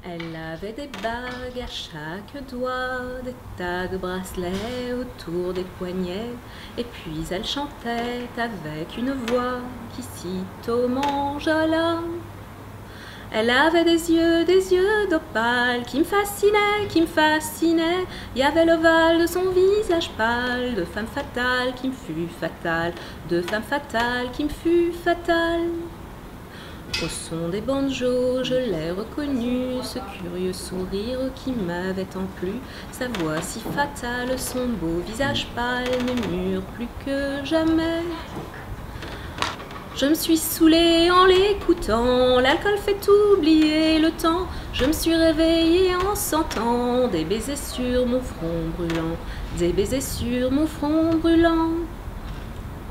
Elle avait des bagues à chaque doigt, des tas de bracelets autour des poignets, et puis elle chantait avec une voix qui sitôt m'enjola. Elle avait des yeux d'opale qui me fascinaient. Il y avait l'ovale de son visage pâle, de femme fatale qui me fut fatale, de femme fatale qui me fut fatale. Au son des banjos, je l'ai reconnu, ce curieux sourire qui m'avait tant plu, sa voix si fatale, son beau visage pâle me mûre plus que jamais. Je me suis saoulée en l'écoutant, l'alcool fait oublier le temps. Je me suis réveillée en sentant des baisers sur mon front brûlant, des baisers sur mon front brûlant.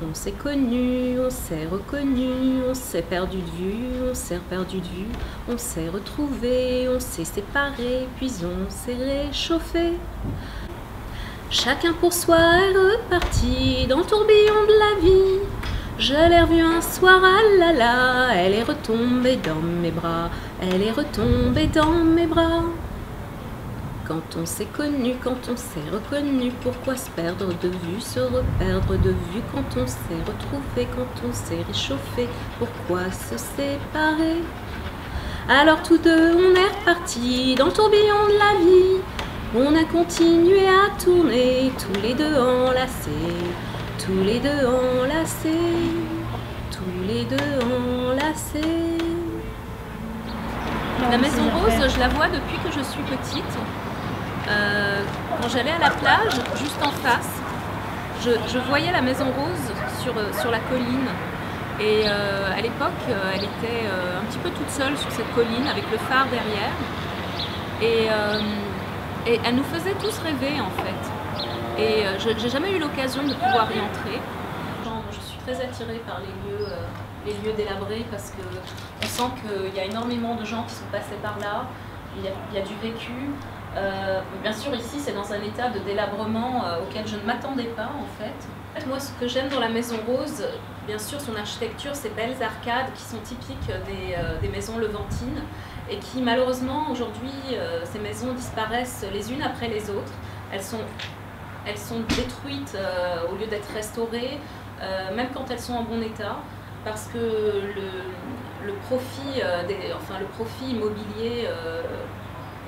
On s'est connus, on s'est reconnus, on s'est perdu de vue, on s'est reperdu de vue, on s'est retrouvés, on s'est séparés, puis on s'est réchauffés. Chacun pour soi est reparti dans le tourbillon de la vie. Je l'ai revue un soir, ah là là, elle est retombée dans mes bras, elle est retombée dans mes bras. Quand on s'est connu, quand on s'est reconnu, pourquoi se perdre de vue, se reperdre de vue? Quand on s'est retrouvé, quand on s'est réchauffé, pourquoi se séparer? Alors tous deux on est repartis dans le tourbillon de la vie. On a continué à tourner, tous les deux enlacés, tous les deux enlacés, tous les deux enlacés. La Maison Rose, je la vois depuis que je suis petite. Quand j'allais à la plage, juste en face, je voyais la Maison Rose sur la colline. Et à l'époque, elle était un petit peu toute seule sur cette colline avec le phare derrière. Et elle nous faisait tous rêver en fait. Et j'ai jamais eu l'occasion de pouvoir y entrer. Je suis très attirée par les lieux délabrés parce qu'on sent qu'il y a énormément de gens qui sont passés par là. Il y a du vécu. Bien sûr, ici, c'est dans un état de délabrement auquel je ne m'attendais pas, en fait. Moi, ce que j'aime dans la Maison Rose, bien sûr, son architecture, ces belles arcades qui sont typiques des maisons levantines et qui, malheureusement, aujourd'hui, ces maisons disparaissent les unes après les autres. Elles sont détruites au lieu d'être restaurées, même quand elles sont en bon état, parce que le profit immobilier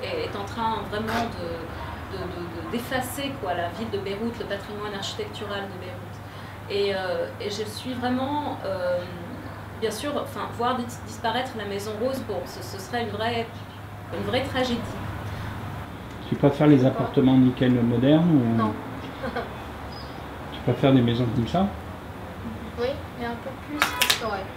est en train vraiment d'effacer la ville de Beyrouth, le patrimoine architectural de Beyrouth. Et je suis vraiment, bien sûr, voir disparaître la Maison Rose, ce serait une vraie tragédie. Tu préfères les appartements nickel modernes ou... Non. Tu préfères des maisons comme ça? Oui, mais un peu plus restaurées.